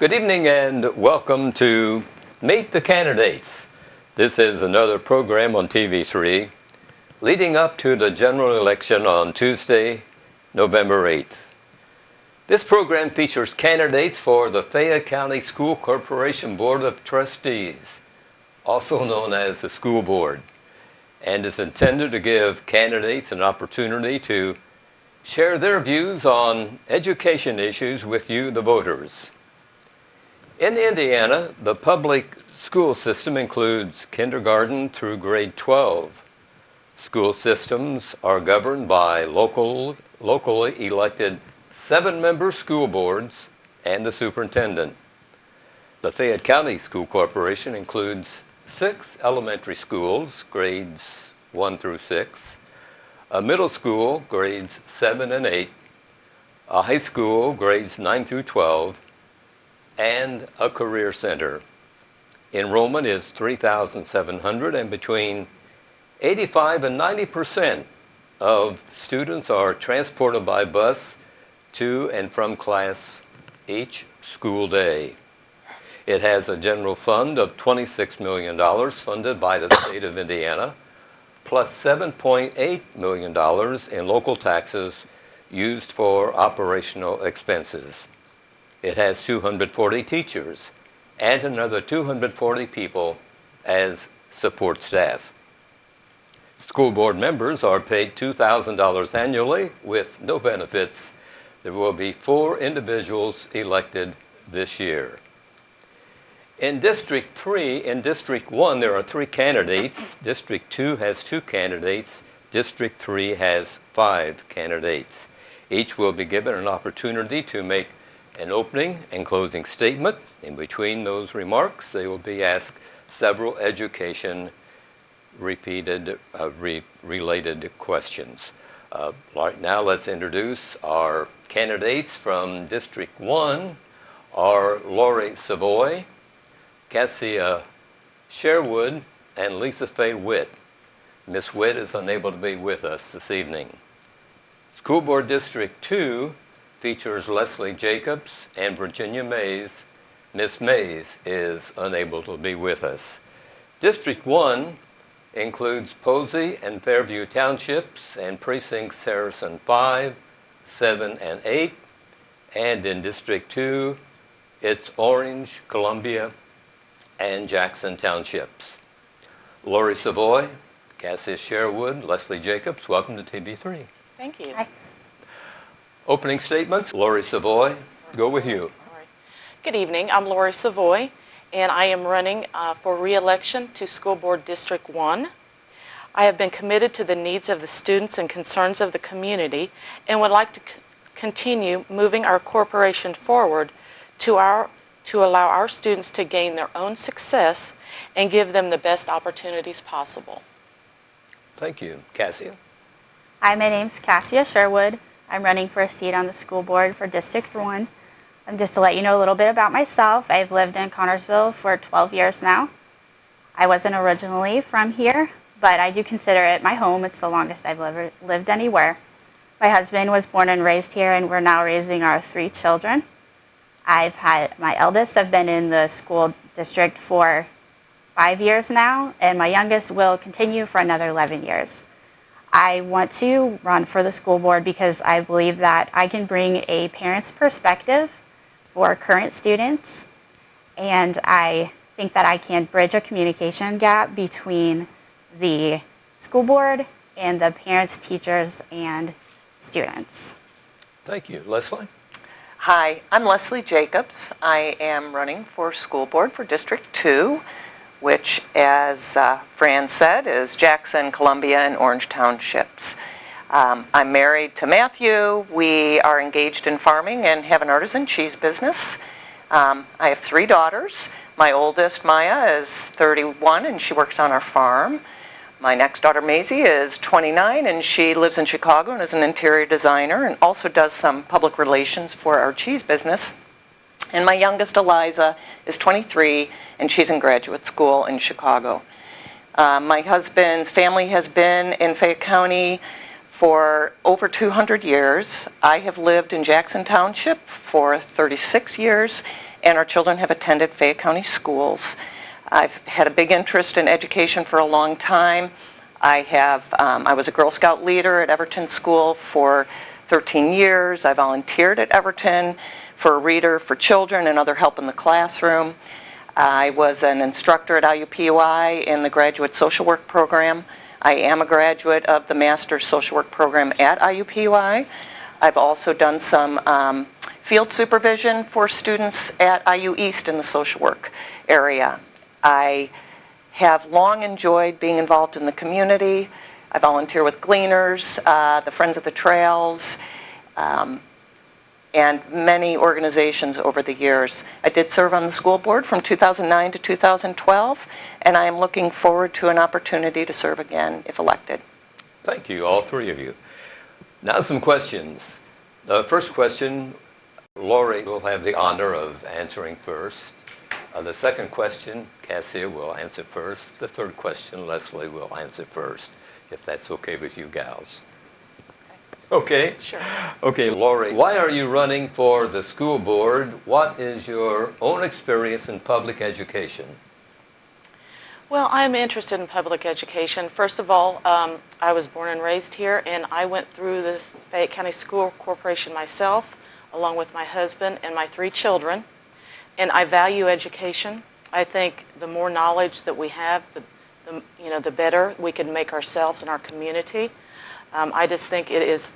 Good evening and welcome to Meet the Candidates. This is another program on TV3 leading up to the general election on Tuesday, November 8th. This program features candidates for the Fayette County School Corporation Board of Trustees, also known as the School Board, and is intended to give candidates an opportunity to share their views on education issues with you, the voters. In Indiana, the public school system includes kindergarten through grade 12. School systems are governed by locally elected 7-member school boards and the superintendent. The Fayette County School Corporation includes 6 elementary schools, grades 1 through 6, a middle school, grades 7 and 8, a high school, grades 9 through 12, and a career center. Enrollment is 3,700, and between 85 and 90% of students are transported by bus to and from class each school day. It has a general fund of $26 million funded by the state of Indiana, plus $7.8 million in local taxes used for operational expenses. It has 240 teachers and another 240 people as support staff. School board members are paid $2,000 annually with no benefits. There will be 4 individuals elected this year. In District 3, in District 1, there are 3 candidates. District 2 has 2 candidates. District 3 has 5 candidates. Each will be given an opportunity to make an opening and closing statement. In between those remarks, they will be asked several education-related questions. Right now, let's introduce our candidates from District 1 are Lori Savoy, Cassia Sherwood, and Lisa Faye Witt. Ms. Witt is unable to be with us this evening. School Board District 2 features Leslie Jacobs and Virginia Mays. Ms. Mays is unable to be with us. District 1 includes Posey and Fairview Townships and precincts Saracen 5, 7, and 8. And in District 2, it's Orange, Columbia, and Jackson Townships. Lori Savoy, Cassia Sherwood, Leslie Jacobs, welcome to TV3. Thank you. Hi. Opening statements, Lori Savoy, go with you. All right. Good evening, I'm Lori Savoy, and I am running for re-election to School Board District 1. I have been committed to the needs of the students and concerns of the community and would like to continue moving our corporation forward to allow our students to gain their own success and give them the best opportunities possible. Thank you. Cassia? Hi, my name's Cassia Sherwood. I'm running for a seat on the school board for District 1. Just to let you know a little bit about myself, I've lived in Connorsville for 12 years now. I wasn't originally from here, but I do consider it my home. It's the longest I've ever lived anywhere. My husband was born and raised here, and we're now raising our 3 children. My eldest have been in the school district for 5 years now, and my youngest will continue for another 11 years. I want to run for the school board because I believe that I can bring a parent's perspective for current students, and I think that I can bridge a communication gap between the school board and the parents, teachers, and students. Thank you. Leslie? Hi, I'm Leslie Jacobs. I am running for school board for District 2, which, as Fran said, is Jackson, Columbia, and Orange Townships. I'm married to Matthew. We are engaged in farming and have an artisan cheese business. I have 3 daughters. My oldest, Maya, is 31, and she works on our farm. My next daughter, Maisie, is 29, and she lives in Chicago and is an interior designer and also does some public relations for our cheese business. And my youngest, Eliza, is 23, and she's in graduate school in Chicago. My husband's family has been in Fayette County for over 200 years. I have lived in Jackson Township for 36 years, and our children have attended Fayette County schools. I've had a big interest in education for a long time. I was a Girl Scout leader at Everton School for 13 years. I volunteered at Everton for a reader for children and other help in the classroom. I was an instructor at IUPUI in the graduate social work program. I am a graduate of the master's social work program at IUPUI. I've also done some field supervision for students at IU East in the social work area. I have long enjoyed being involved in the community. I volunteer with Gleaners, the Friends of the Trails, and many organizations over the years. I did serve on the school board from 2009 to 2012, and I am looking forward to an opportunity to serve again if elected. Thank you, all three of you. Now some questions. The first question, Lori will have the honor of answering first. The second question, Cassia will answer first. The third question, Leslie will answer first, if that's okay with you gals. Okay? Sure. Okay, Lori, why are you running for the school board? What is your own experience in public education? Well, I'm interested in public education. First of all, I was born and raised here, and I went through the Fayette County School Corporation myself, along with my husband and my 3 children. And I value education. I think the more knowledge that we have, the better we can make ourselves and our community. I just think it is,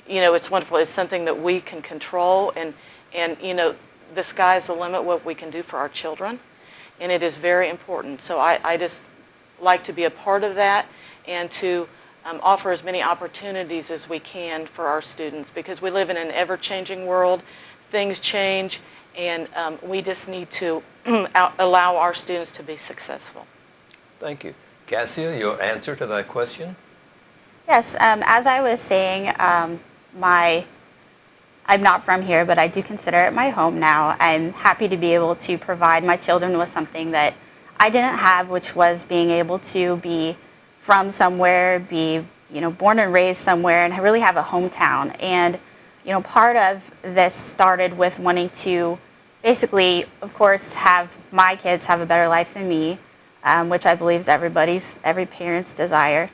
it's wonderful. It's something that we can control, and the sky's the limit what we can do for our children, and it is very important. So I just like to be a part of that and to offer as many opportunities as we can for our students, because we live in an ever-changing world. Things change, and we just need to allow our students to be successful. Thank you. Cassia, your answer to that question? Yes, as I was saying, I'm not from here, but I do consider it my home now. I'm happy to be able to provide my children with something that I didn't have, which was being able to be from somewhere, be born and raised somewhere, and really have a hometown. And part of this started with wanting to basically, of course, have my kids have a better life than me, which I believe is every parent's desire.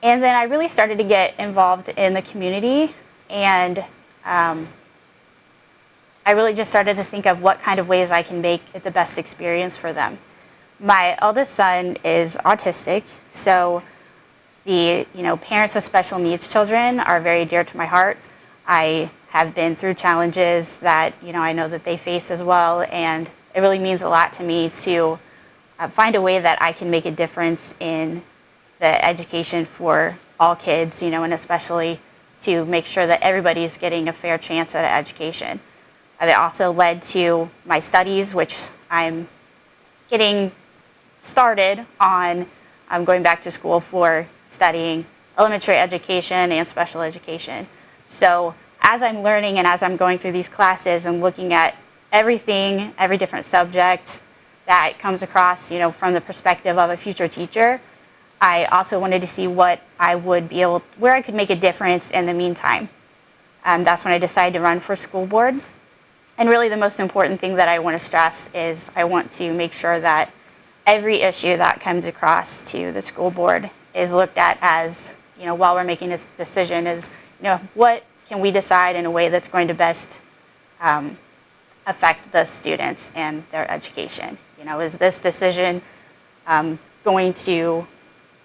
And then I really started to get involved in the community, and I really just started to think of what kind of ways I can make it the best experience for them. My eldest son is autistic, so the parents with special needs children are very dear to my heart. I have been through challenges that I know that they face as well, and it really means a lot to me to find a way that I can make a difference in the education for all kids, and especially to make sure that everybody's getting a fair chance at an education. It also led to my studies, which I'm getting started on. I'm going back to school for studying elementary education and special education. So as I'm learning and as I'm going through these classes and looking at everything, every different subject that comes across, from the perspective of a future teacher, I also wanted to see what I would be able, where I could make a difference in the meantime. That's when I decided to run for school board. And really the most important thing that I want to stress is I want to make sure that every issue that comes across to the school board is looked at as, while we're making this decision, is, what can we decide in a way that's going to best affect the students and their education? Is this decision going to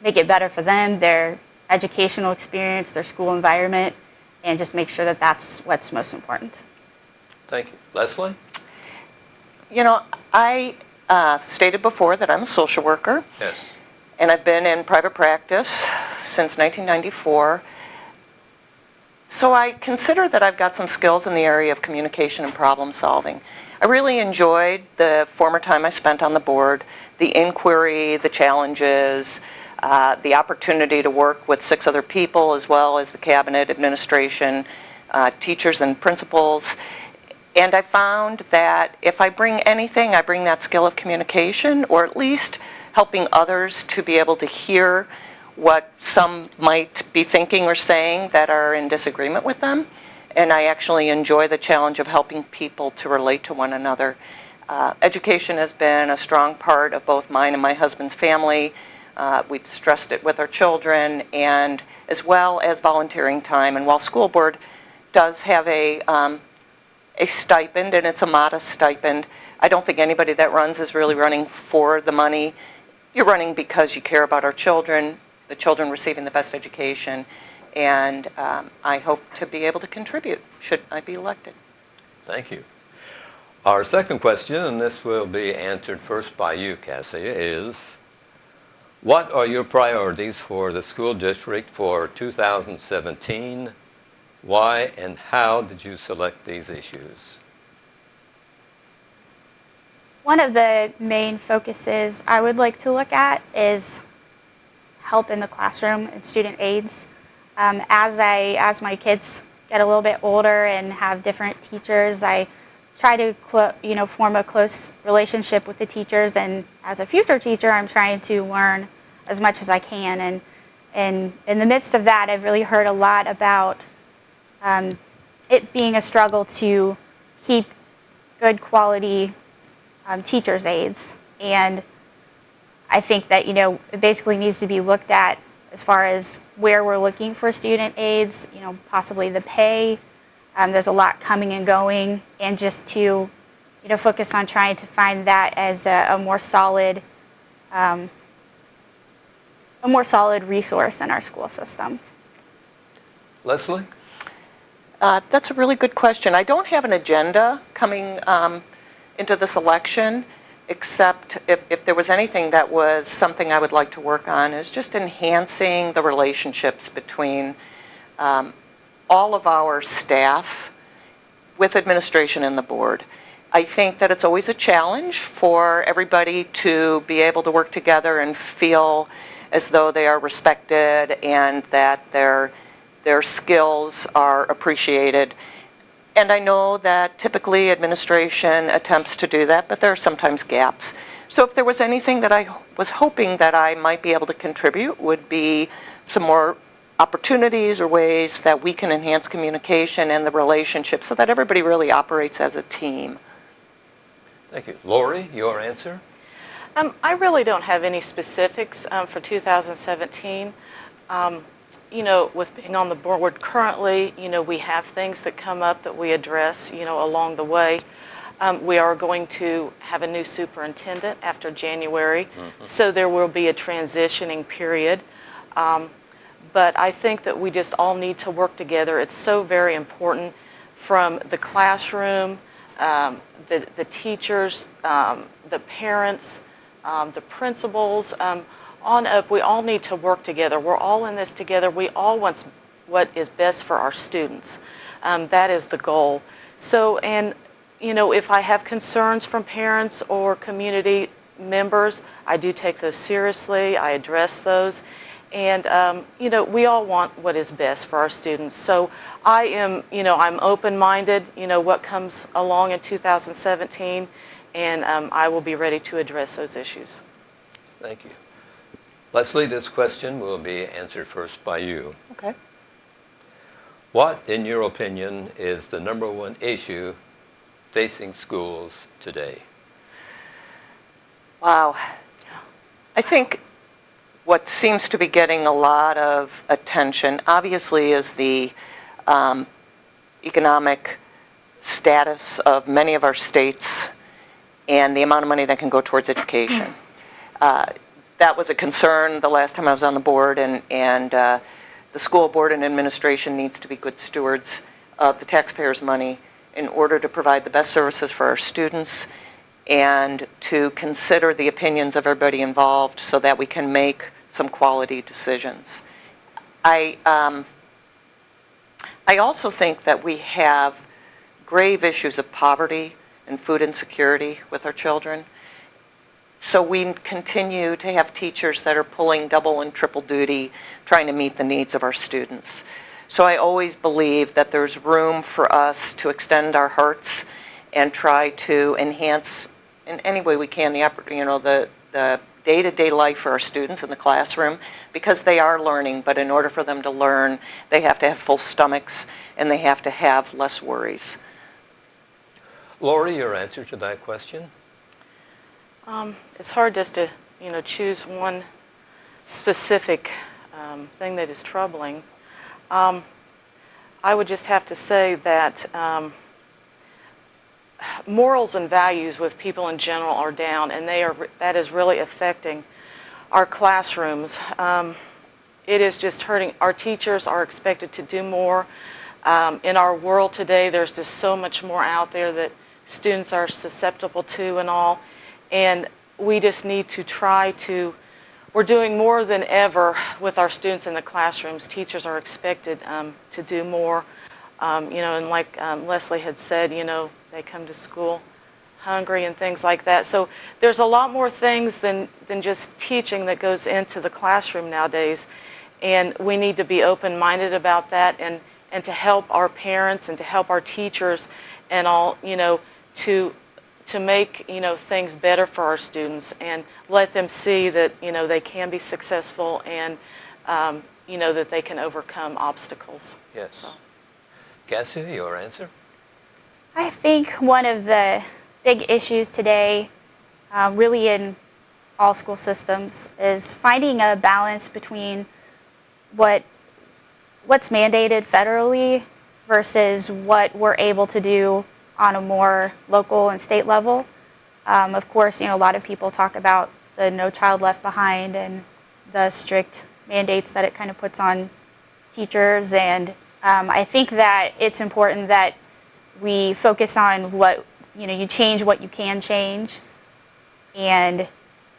make it better for them, their educational experience, their school environment, and just make sure that that's what's most important. Thank you. Leslie? I stated before that I'm a social worker. Yes. And I've been in private practice since 1994. So I consider that I've got some skills in the area of communication and problem solving. I really enjoyed the former time I spent on the board, the inquiry, the challenges, the opportunity to work with 6 other people, as well as the cabinet, administration, teachers and principals. And I found that if I bring anything, I bring that skill of communication, or at least helping others to be able to hear what some might be thinking or saying that are in disagreement with them. And I actually enjoy the challenge of helping people to relate to one another. Education has been a strong part of both mine and my husband's family. We've stressed it with our children, and as well as volunteering time. And while school board does have a stipend, and it's a modest stipend, I don't think anybody that runs is really running for the money. You're running because you care about our children, the children receiving the best education, and I hope to be able to contribute should I be elected. Thank you. Our second question, and this will be answered first by you, Cassie, is what are your priorities for the school district for 2017? Why and how did you select these issues? One of the main focuses I would like to look at is help in the classroom and student aids. As my kids get a little bit older and have different teachers, I try to form a close relationship with the teachers, and as a future teacher, I'm trying to learn as much as I can. And in the midst of that, I've really heard a lot about it being a struggle to keep good quality teachers' aides. And I think that, it basically needs to be looked at as far as where we're looking for student aides, possibly the pay. There's a lot coming and going, and just to, focus on trying to find that as a more solid resource in our school system. Leslie? That's a really good question. I don't have an agenda coming into this election, except if there was anything that was something I would like to work on, is just enhancing the relationships between all of our staff with administration and the board. I think that it's always a challenge for everybody to be able to work together and feel as though they are respected and that their skills are appreciated. And I know that typically administration attempts to do that, but there are sometimes gaps. So if there was anything that I was hoping that I might be able to contribute, would be some more opportunities or ways that we can enhance communication and the relationship so that everybody really operates as a team. Thank you. Lori, your answer? I really don't have any specifics for 2017. With being on the board currently, we have things that come up that we address, along the way. We are going to have a new superintendent after January, so there will be a transitioning period. But I think that we just all need to work together. It's so very important, from the classroom, the teachers, the parents, the principals, on up. We all need to work together. We're all in this together. We all want what is best for our students. That is the goal. So, and if I have concerns from parents or community members, I do take those seriously. I address those. And, we all want what is best for our students. So I am, I'm open-minded, what comes along in 2017, and I will be ready to address those issues. Thank you. Leslie, this question will be answered first by you. Okay. What, in your opinion, is the #1 issue facing schools today? Wow. I think what seems to be getting a lot of attention, obviously, is the economic status of many of our states and the amount of money that can go towards education. That was a concern the last time I was on the board, and the school board and administration needs to be good stewards of the taxpayers' money in order to provide the best services for our students and to consider the opinions of everybody involved so that we can make some quality decisions. I also think that we have grave issues of poverty and food insecurity with our children. So we continue to have teachers that are pulling double and triple duty, trying to meet the needs of our students. So I always believe that there's room for us to extend our hearts and try to enhance in any way we can the day-to-day life for our students in the classroom, because they are learning, but in order for them to learn, they have to have full stomachs and they have to have less worries. Lori, your answer to that question? It's hard just to, choose one specific thing that is troubling. I would just have to say that morals and values with people in general are down, and that is really affecting our classrooms. It is just hurting. Our teachers are expected to do more. In our world today, there's just so much more out there that students are susceptible to and all, and we just need to we're doing more than ever with our students in the classrooms. Teachers are expected to do more, and like Leslie had said, they come to school hungry and things like that. So there's a lot more things than just teaching that goes into the classroom nowadays, and we need to be open-minded about that and to help our parents and to help our teachers and all, to make, things better for our students and let them see that, they can be successful and, that they can overcome obstacles. Yes. So. Cassie, your answer? I think one of the big issues today, really in all school systems, is finding a balance between what's mandated federally versus what we're able to do on a more local and state level. Of course, a lot of people talk about the No Child Left Behind and the strict mandates that it kind of puts on teachers, and I think that it's important that we focus on what, you change what you can change, and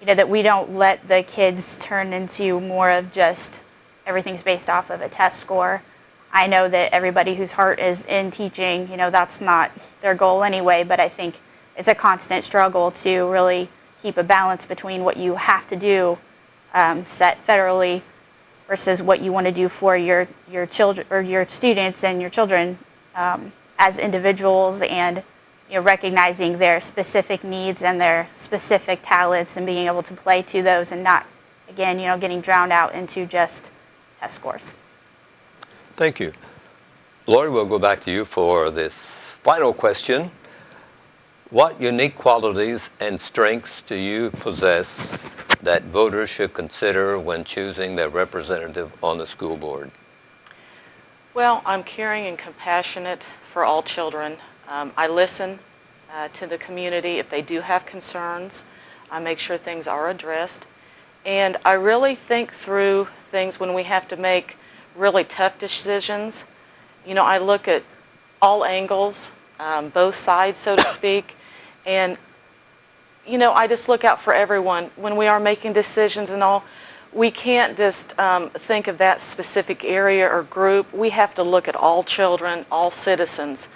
that we don't let the kids turn into more of just everything's based off of a test score. I know that everybody whose heart is in teaching, that's not their goal anyway, but I think it's a constant struggle to really keep a balance between what you have to do set federally versus what you want to do for your children or your students and your children as individuals, and recognizing their specific needs and their specific talents and being able to play to those and not, again, getting drowned out into just test scores. Thank you. Lori, we'll go back to you for this final question. What unique qualities and strengths do you possess that voters should consider when choosing their representative on the school board? Well, I'm caring and compassionate for all children. I listen to the community if they do have concerns. I make sure things are addressed. And I really think through things when we have to make really tough decisions. I look at all angles, both sides, so to speak, and, I just look out for everyone. When we are making decisions and all, we can't just think of that specific area or group. We have to look at all children, all citizens,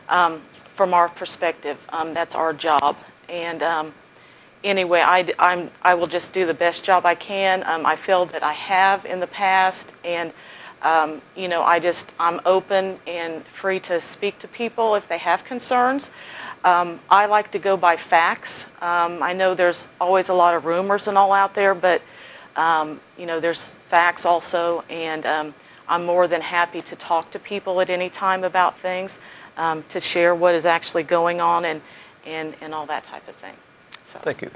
from our perspective. That's our job. And anyway, I will just do the best job I can. I feel that I have in the past, and I'm open and free to speak to people if they have concerns. I like to go by facts. I know there's always a lot of rumors and all out there, but there's facts also, and I'm more than happy to talk to people at any time about things, to share what is actually going on and all that type of thing. So. Thank you.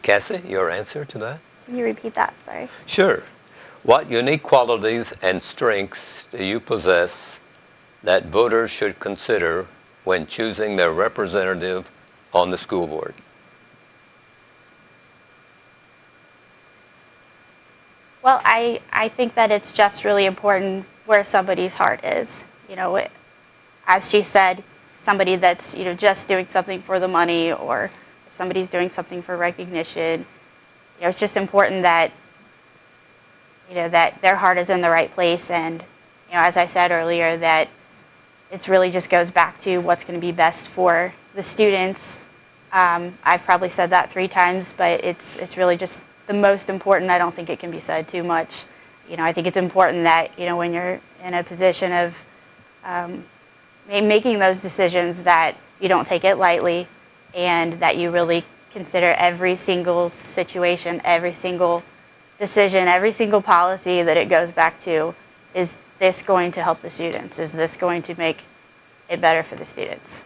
Cassie, your answer to that? Can you repeat that? Sorry. Sure. What unique qualities and strengths do you possess that voters should consider when choosing their representative on the school board? Well, I think that it's just really important where somebody's heart is. As she said, somebody that's just doing something for the money, or if somebody's doing something for recognition, it's just important that that their heart is in the right place, and as I said earlier, that it really just goes back to what's going to be best for the students. I've probably said that 3 times, but it's really just the most important. I don't think it can be said too much. I think it's important that when you're in a position of making those decisions, that you don't take it lightly, and that you really consider every single situation, every single decision, every single policy that it goes back to. Is this going to help the students? Is this going to make it better for the students?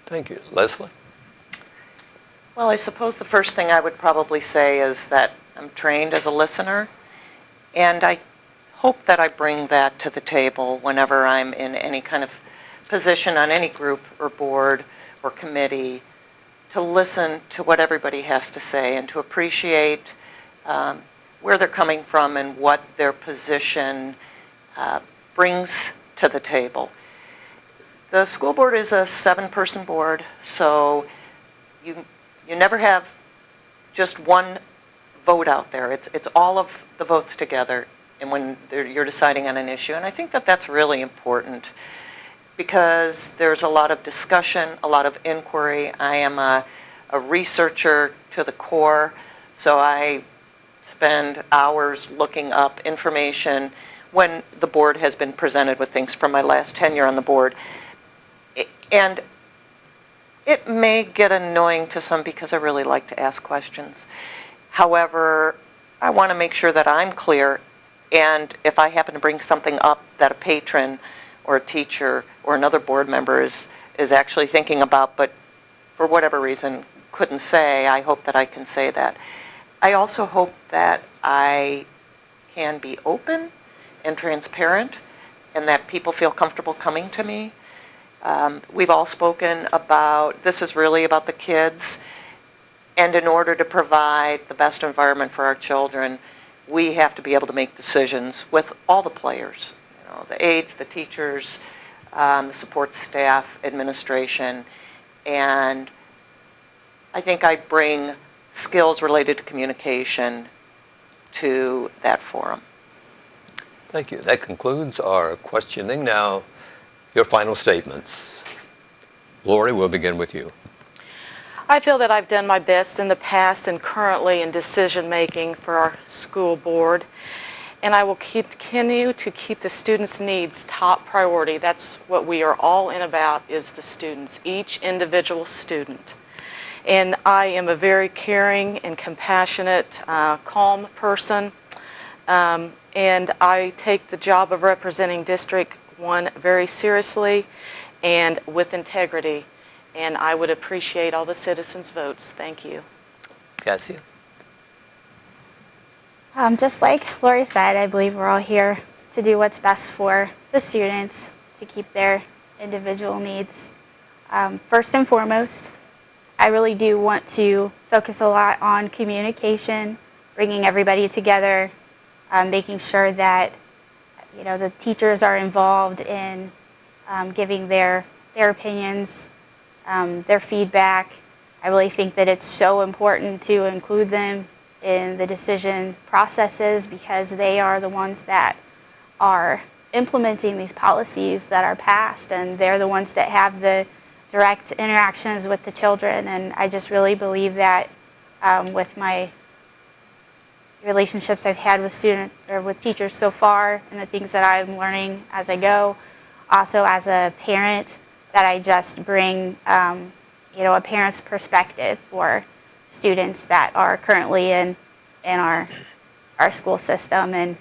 Thank you. Leslie? Well, I suppose the first thing I would probably say is that I'm trained as a listener, and I hope that I bring that to the table whenever I'm in any kind of position on any group or board or committee, to listen to what everybody has to say and to appreciate where they're coming from and what their position brings to the table. The school board is a 7-person board, so you never have just one vote out there. It's all of the votes together, and when you're deciding on an issue. And I think that that's really important because there's a lot of discussion, a lot of inquiry. I am a researcher to the core, so I spend hours looking up information when the board has been presented with things from my last tenure on the board. And it may get annoying to some because I really like to ask questions. However, I want to make sure that I'm clear, and if I happen to bring something up that a patron or a teacher or another board member is actually thinking about, but for whatever reason couldn't say, I hope that I can say that. I also hope that I can be open and transparent and that people feel comfortable coming to me. We've all spoken about, this is really about the kids, and in order to provide the best environment for our children, we have to be able to make decisions with all the players, the aides, the teachers, the support staff, administration, and I think I bring skills related to communication to that forum. Thank you. That concludes our questioning. Now, your final statements. Lori, we'll begin with you. I feel that I've done my best in the past and currently in decision-making for our school board, and I will continue to keep the students' needs top priority. That's what we are all in about, is the students, each individual student. And I am a very caring and compassionate, calm person, and I take the job of representing District 1 very seriously and with integrity. And I would appreciate all the citizens' votes. Thank you. Cassia? Just like Lori said, I believe we're all here to do what's best for the students, to keep their individual needs first and foremost. I really do want to focus a lot on communication, bringing everybody together, making sure that the teachers are involved in giving their opinions, their feedback. I really think that it's so important to include them in the decision processes because they are the ones that are implementing these policies that are passed, and they're the ones that have the direct interactions with the children. And I just really believe that with my relationships I've had with students or with teachers so far and the things that I'm learning as I go, also as a parent, that I just bring a parent's perspective for students that are currently in our school system. And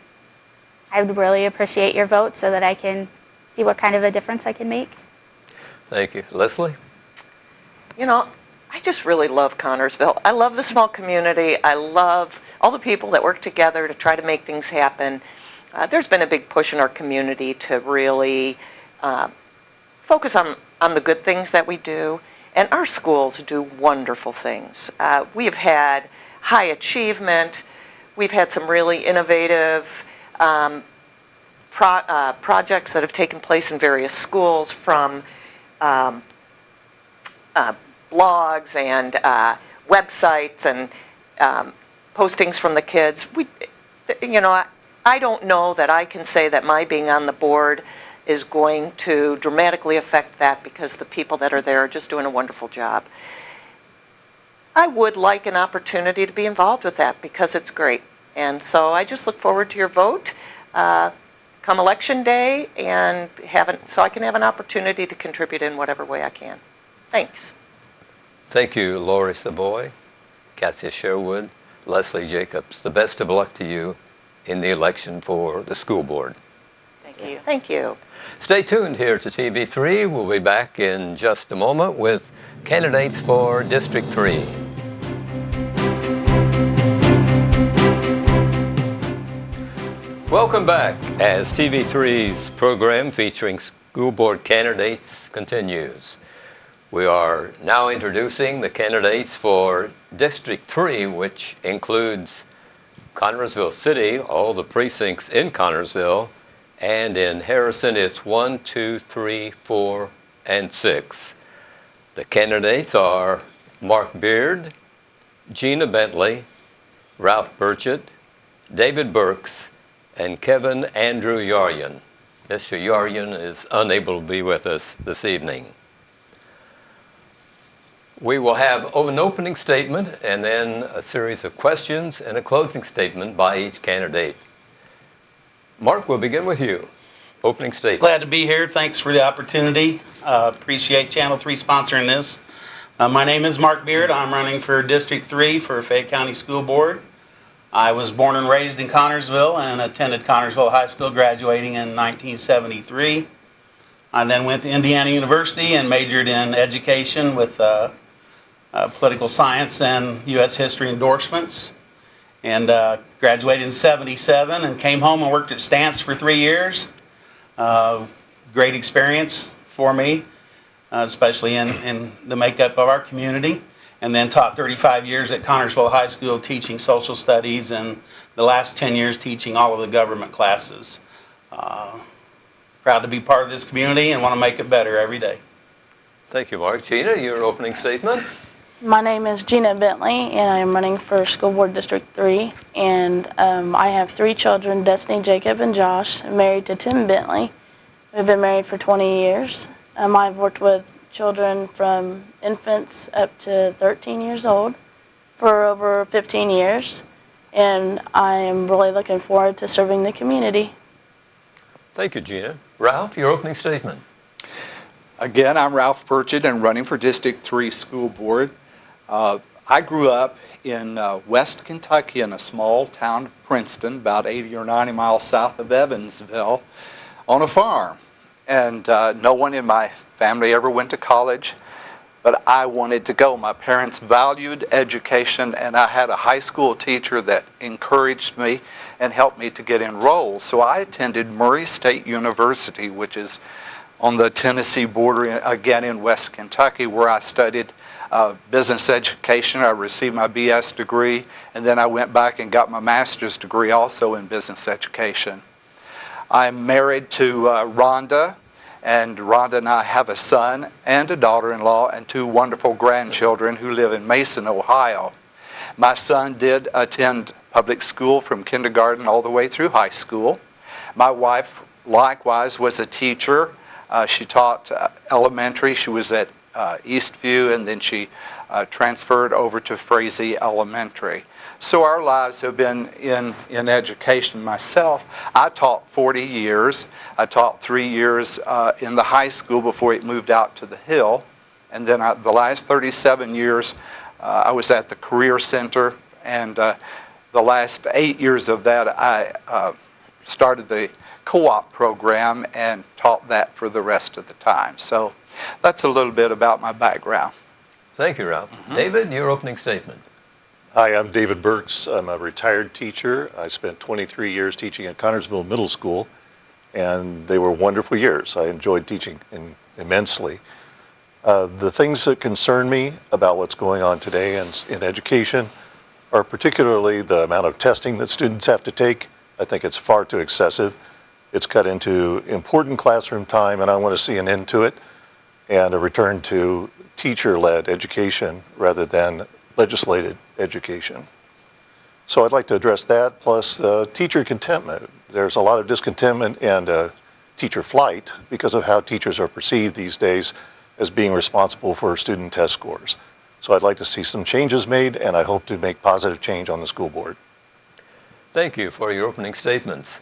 I would really appreciate your vote so that I can see what kind of a difference I can make. Thank you. Leslie? I just really love Connorsville. I love the small community. I love all the people that work together to try to make things happen. There's been a big push in our community to really focus on the good things that we do. And our schools do wonderful things. We have had high achievement. We've had some really innovative projects that have taken place in various schools, from blogs and websites and postings from the kids. I don't know that I can say that my being on the board is going to dramatically affect that, because the people that are there are just doing a wonderful job. I would like an opportunity to be involved with that because it's great. And so I just look forward to your vote come election day, and so I can have an opportunity to contribute in whatever way I can. Thanks. Thank you, Lori Savoy, Cassia Sherwood, Leslie Jacobs. The best of luck to you in the election for the school board. Thank you. Thank you. Stay tuned here to TV3. We'll be back in just a moment with candidates for District 3. Welcome back as TV3's program featuring school board candidates continues. We are now introducing the candidates for District 3, which includes Connersville City, all the precincts in Connersville, and in Harrison it's 1, 2, 3, 4, and 6. The candidates are Mark Beard, Gina Bentley, Ralph Burchett, David Burks, and Kevin Andrew Yaryan. Mr. Yaryan is unable to be with us this evening. We will have an opening statement and then a series of questions and a closing statement by each candidate. Mark, we'll begin with you. Opening statement. Glad to be here. Thanks for the opportunity. Appreciate Channel 3 sponsoring this. My name is Mark Beard. I'm running for District 3 for Fayette County School Board. I was born and raised in Connersville and attended Connersville High School, graduating in 1973. I then went to Indiana University and majored in education with political science and U.S. history endorsements. And graduated in 77 and came home and worked at Stance for 3 years. Great experience for me, especially in the makeup of our community. And then taught 35 years at Connersville High School teaching social studies, and the last 10 years teaching all of the government classes. Proud to be part of this community and want to make it better every day. Thank you, Mark. Gina, your opening statement. My name is Gina Bentley, and I am running for School Board District 3. And I have 3 children, Destiny, Jacob, and Josh. I'm married to Tim Bentley. We've been married for 20 years. I've worked with children from infants up to 13 years old for over 15 years. And I am really looking forward to serving the community. Thank you, Gina. Ralph, your opening statement. Again, I'm Ralph Burchett and running for District 3 School Board. I grew up in West Kentucky in a small town of Princeton, about 80 or 90 miles south of Evansville, on a farm. And no one in my family ever went to college, but I wanted to go. My parents valued education, and I had a high school teacher that encouraged me and helped me to get enrolled. So I attended Murray State University, which is on the Tennessee border, again in West Kentucky, where I studied business education. I received my BS degree, and then I went back and got my master's degree also in business education. I'm married to Rhonda, and Rhonda and I have a son and a daughter-in-law and 2 wonderful grandchildren who live in Mason, Ohio. My son did attend public school from kindergarten all the way through high school. My wife, likewise, was a teacher. She taught elementary. She was at Eastview, and then she transferred over to Frazee Elementary. So our lives have been in education. Myself, I taught 40 years. I taught 3 years in the high school before it moved out to the Hill. And then the last 37 years, I was at the Career Center. And the last 8 years of that, I started the co-op program and taught that for the rest of the time. So that's a little bit about my background. Thank you, Ralph. David, your opening statement. Hi, I'm David Burks. I'm a retired teacher. I spent 23 years teaching at Connersville Middle School, and they were wonderful years. I enjoyed teaching immensely. The things that concern me about what's going on today in education are particularly the amount of testing that students have to take. I think it's far too excessive. It's cut into important classroom time, and I want to see an end to it and a return to teacher-led education rather than legislated education. So I'd like to address that, plus teacher contentment. There's a lot of discontentment and teacher flight because of how teachers are perceived these days as being responsible for student test scores. So I'd like to see some changes made, and I hope to make positive change on the school board. Thank you for your opening statements.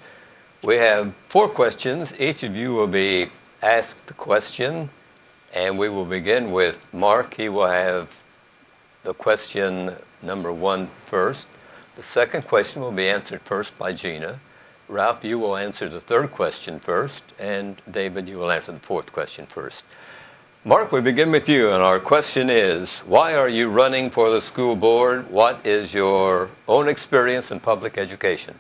We have 4 questions. Each of you will be asked a question, and we will begin with Mark. He will have the question number 1 first. The second question will be answered first by Gina. Ralph, you will answer the third question first, and David, you will answer the fourth question first. Mark, we begin with you, and our question is, why are you running for the school board? What is your own experience in public education?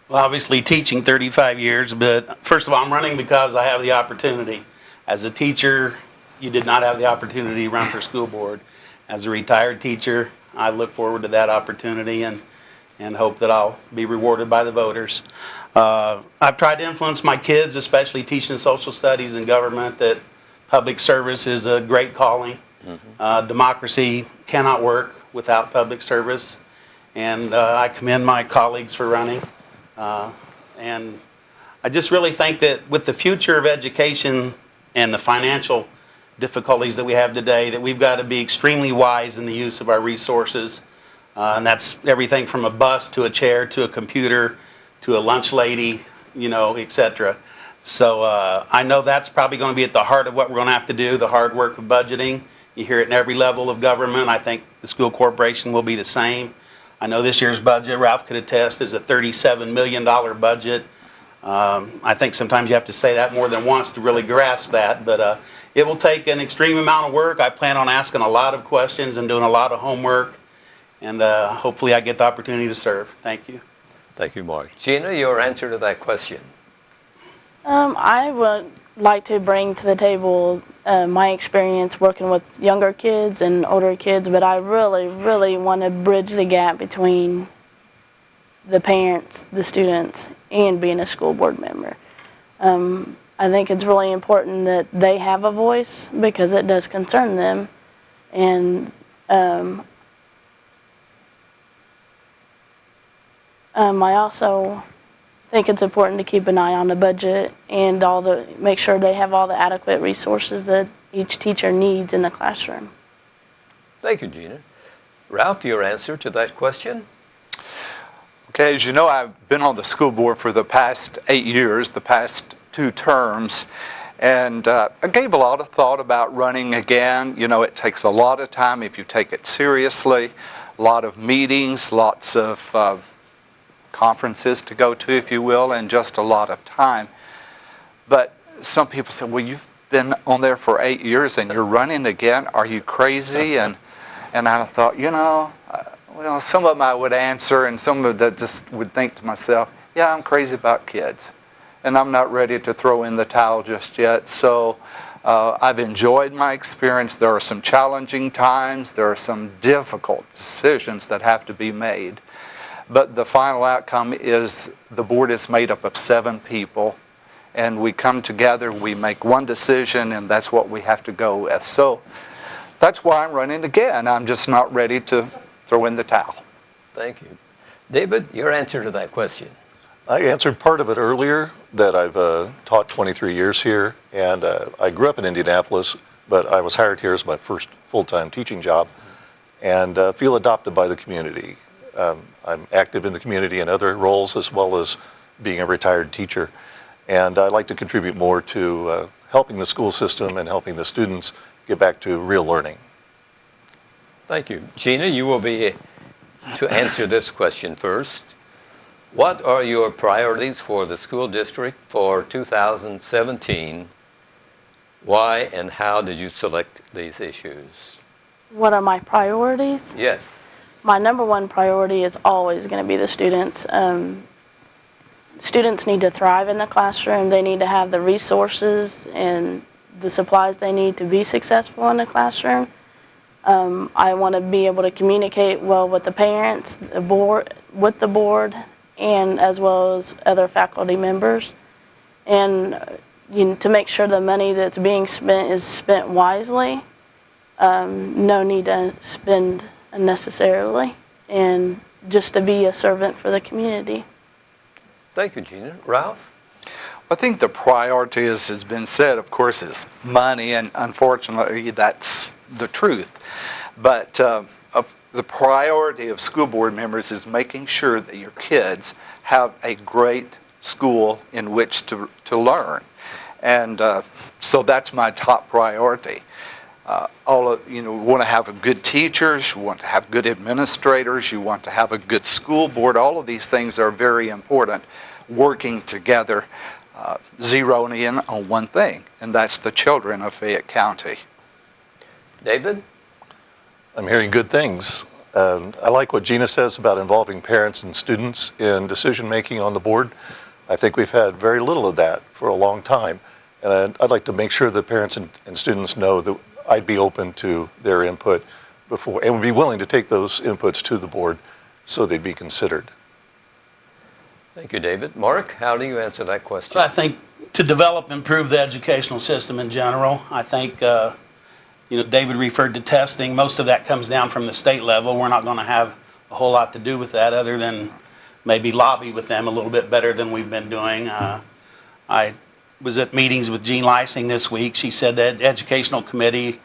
Well, obviously teaching 35 years, but first of all, I'm running because I have the opportunity. As a teacher, you did not have the opportunity to run for school board. As a retired teacher, I look forward to that opportunity and hope that I'll be rewarded by the voters. I've tried to influence my kids, especially teaching social studies and government, that public service is a great calling. Democracy cannot work without public service, and I commend my colleagues for running. And I just really think that with the future of education and the financial difficulties that we have today, that we've got to be extremely wise in the use of our resources. And that's everything from a bus to a chair to a computer to a lunch lady, you know, etc. So I know that's probably going to be at the heart of what we're going to have to do, the hard work of budgeting. You hear it in every level of government. I think the school corporation will be the same. I know this year's budget, Ralph could attest, is a $37 million budget. I think sometimes you have to say that more than once to really grasp that, but it will take an extreme amount of work. I plan on asking a lot of questions and doing a lot of homework, and hopefully I get the opportunity to serve. Thank you. Thank you, Mark. Gina, your answer to that question. I would like to bring to the table my experience working with younger kids and older kids, but I really, really want to bridge the gap between the parents, the students, and being a school board member. I think it's really important that they have a voice because it does concern them. And I also think it's important to keep an eye on the budget and make sure they have all the adequate resources that each teacher needs in the classroom. Thank you, Gina. Ralph, your answer to that question? Okay, as you know, I've been on the school board for the past 8 years, the past 2 terms, and I gave a lot of thought about running again. You know, it takes a lot of time if you take it seriously, a lot of meetings, lots of conferences to go to, if you will, and just a lot of time. But some people say, well, you've been on there for 8 years and you're running again? Are you crazy? And I thought, you know, well, some of them I would answer, and some of them just would think to myself, yeah, I'm crazy about kids, and I'm not ready to throw in the towel just yet. So I've enjoyed my experience. There are some challenging times. There are some difficult decisions that have to be made. But the final outcome is the board is made up of 7 people, and we come together, we make one decision, and that's what we have to go with. So that's why I'm running again. I'm just not ready to throw in the towel. Thank you. David, your answer to that question. I answered part of it earlier, that I've taught 23 years here, and I grew up in Indianapolis, but I was hired here as my first full-time teaching job, and feel adopted by the community. I'm active in the community in other roles, as well as being a retired teacher, and I'd like to contribute more to helping the school system and helping the students get back to real learning. Thank you. Gina, you will be to answer this question first. What are your priorities for the school district for 2017? Why and how did you select these issues? What are my priorities? Yes. My number one priority is always going to be the students. Students need to thrive in the classroom. They need to have the resources and the supplies they need to be successful in the classroom. I want to be able to communicate well with the parents, the board, with the board, and as well as other faculty members. And to make sure the money that's being spent is spent wisely. No need to spend unnecessarily, and just to be a servant for the community. Thank you, Gina. Ralph? I think the priority, as has been said, of course, is money, and unfortunately that's the truth. But the priority of school board members is making sure that your kids have a great school in which to learn. And so that's my top priority. We want to have good teachers, you want to have good administrators, you want to have a good school board. All of these things are very important. working together, zeroing in on one thing, and that's the children of Fayette County. David? I'm hearing good things. I like what Gina says about involving parents and students in decision-making on the board. I think we've had very little of that for a long time. And I'd like to make sure that parents and students know that I'd be open to their input before, and would be willing to take those inputs to the board so they'd be considered. Thank you, David. Mark, how do you answer that question? I think to develop and improve the educational system in general, I think, David referred to testing. Most of that comes down from the state level. We're not going to have a whole lot to do with that other than maybe lobby with them a little bit better than we've been doing. I was at meetings with Jean Lysing this week. She said that educational committee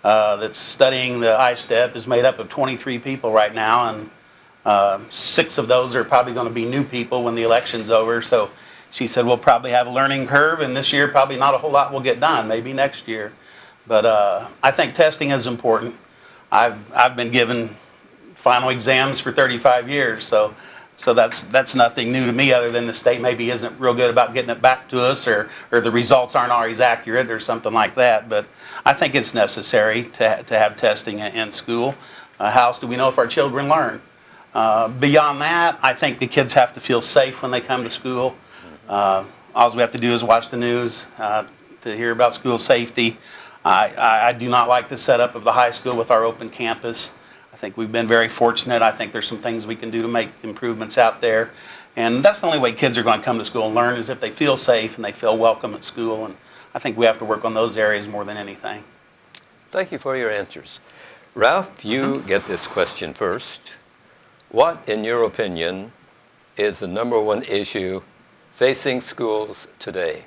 that's studying the ISTEP is made up of 23 people right now, and 6 of those are probably going to be new people when the election's over. So she said we'll probably have a learning curve, and this year probably not a whole lot will get done, maybe next year. But I think testing is important. I've been given final exams for 35 years, so that's nothing new to me other than the state maybe isn't real good about getting it back to us, or the results aren't always accurate or something like that. But I think it's necessary to have testing in school. How else do we know if our children learn? Beyond that, I think the kids have to feel safe when they come to school. All we have to do is watch the news to hear about school safety. I do not like the setup of the high school with our open campus. I think we've been very fortunate. I think there's some things we can do to make improvements out there. And that's the only way kids are going to come to school and learn, is if they feel safe and they feel welcome at school. And I think we have to work on those areas more than anything. Thank you for your answers. Ralph, you get this question first. What, in your opinion, is the #1 issue facing schools today?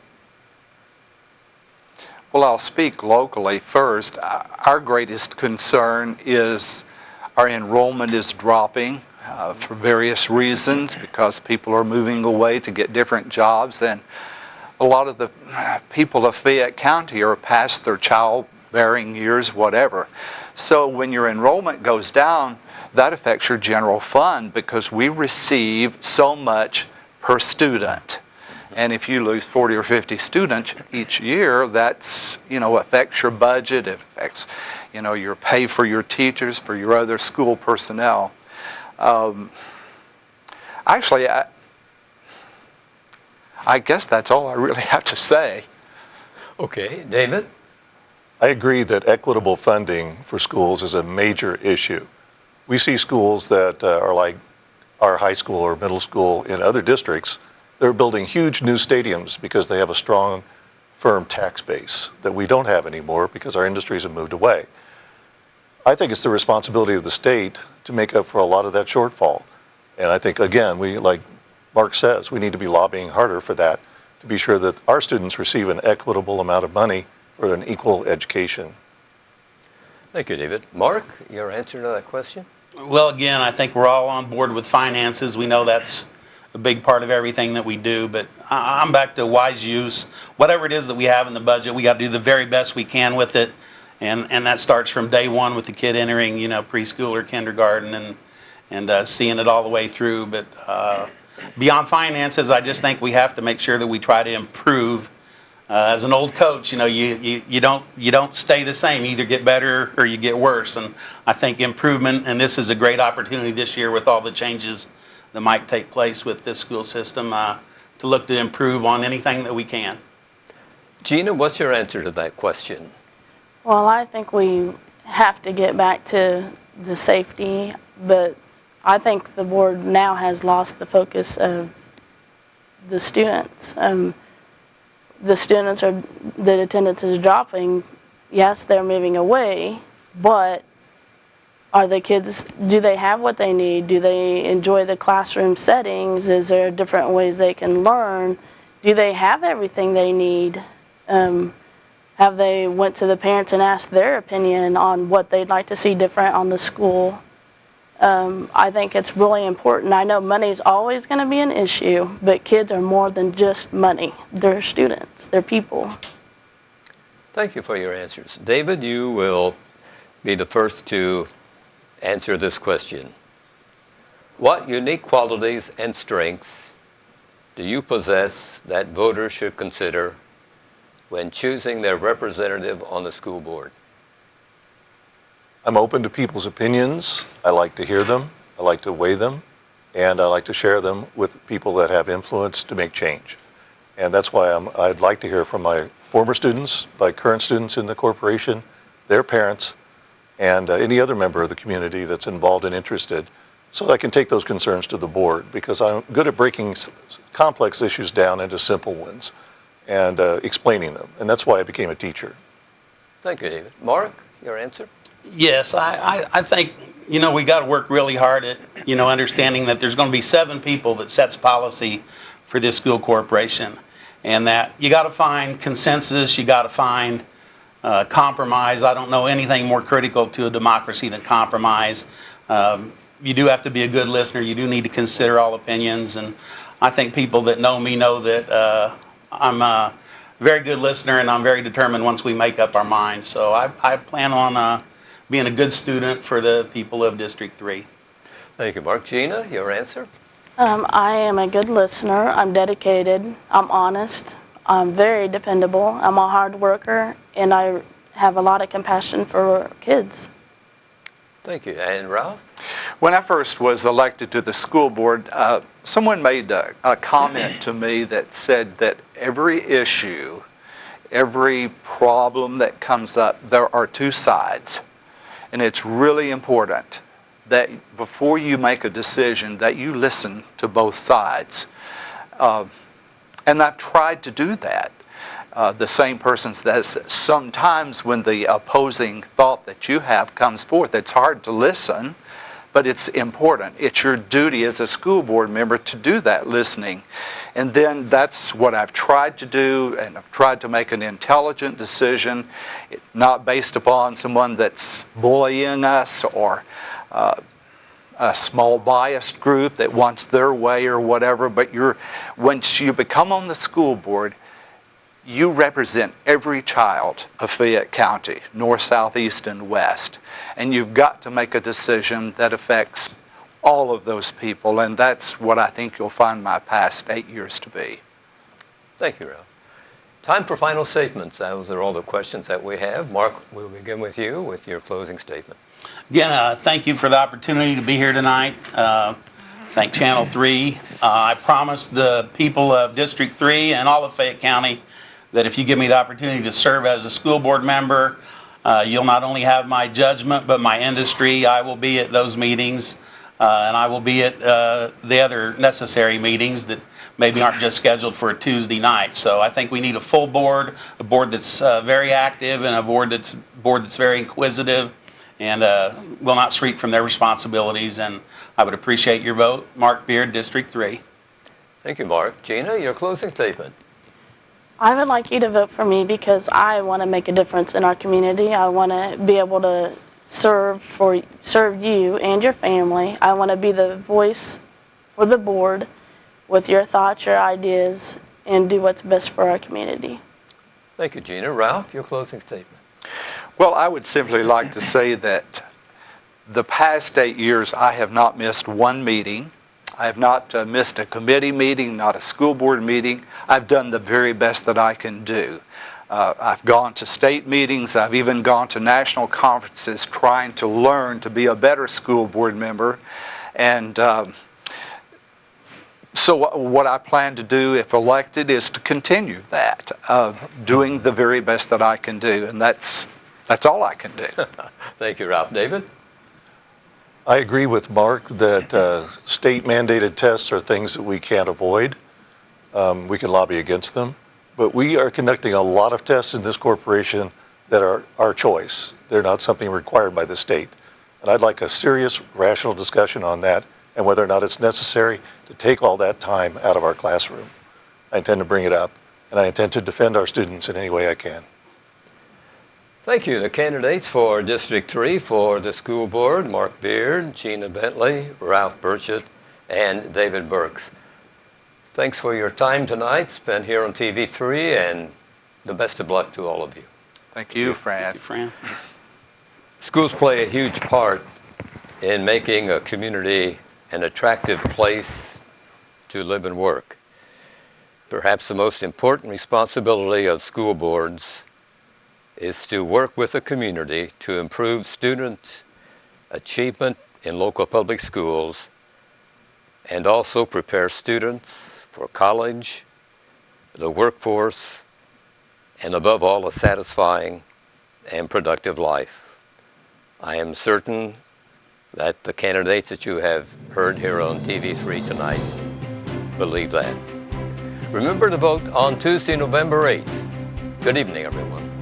Well, I'll speak locally first. Our greatest concern is our enrollment is dropping for various reasons, because people are moving away to get different jobs, and a lot of the people of Fayette County are past their childbearing years, whatever. So when your enrollment goes down, that affects your general fund, because we receive so much per student. And if you lose 40 or 50 students each year, that's, affects your budget, it affects, your pay for your teachers, for your other school personnel. Actually, I guess that's all I really have to say. Okay, David? I agree that equitable funding for schools is a major issue. We see schools that are like our high school or middle school in other districts. They're building huge new stadiums because they have a strong, firm tax base that we don't have anymore because our industries have moved away. I think it's the responsibility of the state to make up for a lot of that shortfall. And I think, again, like Mark says, we need to be lobbying harder for that, to be sure that our students receive an equitable amount of money for an equal education. Thank you, David. Mark, your answer to that question? Well, again, I think we're all on board with finances. We know that's a big part of everything that we do, but I'm back to wise use. Whatever it is that we have in the budget, we got to do the very best we can with it, and that starts from day one with the kid entering, preschool or kindergarten, and seeing it all the way through. But beyond finances, I just think we have to make sure that we try to improve. As an old coach, you don't stay the same. You either get better or you get worse. And I think improvement, and this is a great opportunity this year with all the changes that might take place with this school system, to look to improve on anything that we can. Gina, what's your answer to that question? Well, I think we have to get back to the safety, but I think the board now has lost the focus of the students. The attendance is dropping. Yes, they're moving away, but are the kids, do they have what they need? Do they enjoy the classroom settings? Is there different ways they can learn? Do they have everything they need? Have they went to the parents and asked their opinion on what they'd like to see different on the school? I think it's really important. I know money's always going to be an issue, but kids are more than just money. They're students. They're people. Thank you for your answers. David, you will be the first to answer this question. What unique qualities and strengths do you possess that voters should consider when choosing their representative on the school board? I'm open to people's opinions. I like to hear them. I like to weigh them. And I like to share them with people that have influence to make change. And that's why I'd like to hear from my former students, my current students in the corporation, their parents, and any other member of the community that's involved and interested, so that I can take those concerns to the board, because I'm good at breaking complex issues down into simple ones and explaining them. And that's why I became a teacher. Thank you, David. Mark, your answer? Yes, I think, we got to work really hard at, understanding that there's going to be 7 people that sets policy for this school corporation, and that you got to find consensus, you got to find compromise. I don't know anything more critical to a democracy than compromise. You do have to be a good listener. You do need to consider all opinions, and I think people that know me know that I'm a very good listener, and I'm very determined once we make up our minds. So I plan on being a good student for the people of District 3. Thank you, Mark. Gina, your answer? I am a good listener. I'm dedicated. I'm honest. I'm very dependable. I'm a hard worker, and I have a lot of compassion for kids. Thank you. And Ralph? When I first was elected to the school board, someone made a comment to me that said that every issue, every problem that comes up, there are 2 sides. And it's really important that before you make a decision that you listen to both sides. And I've tried to do that. The same person says sometimes when the opposing thought that you have comes forth, it's hard to listen, but it's important. It's your duty as a school board member to do that listening. And then that's what I've tried to do, and I've tried to make an intelligent decision, not based upon someone that's bullying us or a small biased group that wants their way or whatever, but once you become on the school board, you represent every child of Fayette County, north, south, east, and west. And you've got to make a decision that affects all of those people, and that's what I think you'll find my past 8 years to be. Thank you, Ralph. Time for final statements. Those are all the questions that we have. Mark, we'll begin with you with your closing statement. Again, thank you for the opportunity to be here tonight. Thank Channel 3. I promised the people of District 3 and all of Fayette County that if you give me the opportunity to serve as a school board member, you'll not only have my judgment, but my industry. I will be at those meetings, and I will be at the other necessary meetings that maybe aren't just scheduled for a Tuesday night. So I think we need a full board, a board that's very active, and a board that's very inquisitive, and will not shriek from their responsibilities. And I would appreciate your vote. Mark Beard, District 3. Thank you, Mark. Gina, your closing statement. I would like you to vote for me because I want to make a difference in our community. I want to be able to serve you and your family. I want to be the voice for the board with your thoughts, your ideas, and do what's best for our community. Thank you, Gina. Ralph, your closing statement. Well, I would simply like to say that the past 8 years I have not missed one meeting. I have not missed a committee meeting, not a school board meeting. I've done the very best that I can do. I've gone to state meetings. I've even gone to national conferences trying to learn to be a better school board member. And so what I plan to do if elected is to continue that, doing the very best that I can do. And that's all I can do. Thank you, Ralph. David? I agree with Mark that state-mandated tests are things that we can't avoid. We can lobby against them. But we are conducting a lot of tests in this corporation that are our choice. They're not something required by the state. And I'd like a serious, rational discussion on that and whether or not it's necessary to take all that time out of our classroom. I intend to bring it up, and I intend to defend our students in any way I can. Thank you. The candidates for District 3 for the school board, Mark Beard, Gina Bentley, Ralph Burchett, and David Burks. Thanks for your time tonight spent here on TV3, and the best of luck to all of you. Thank you, Fran. Fran. Schools play a huge part in making a community an attractive place to live and work. Perhaps the most important responsibility of school boards is to work with the community to improve student achievement in local public schools and also prepare students for college, the workforce, and above all, a satisfying and productive life. I am certain that the candidates that you have heard here on TV3 tonight believe that. Remember to vote on Tuesday, November 8th. Good evening, everyone.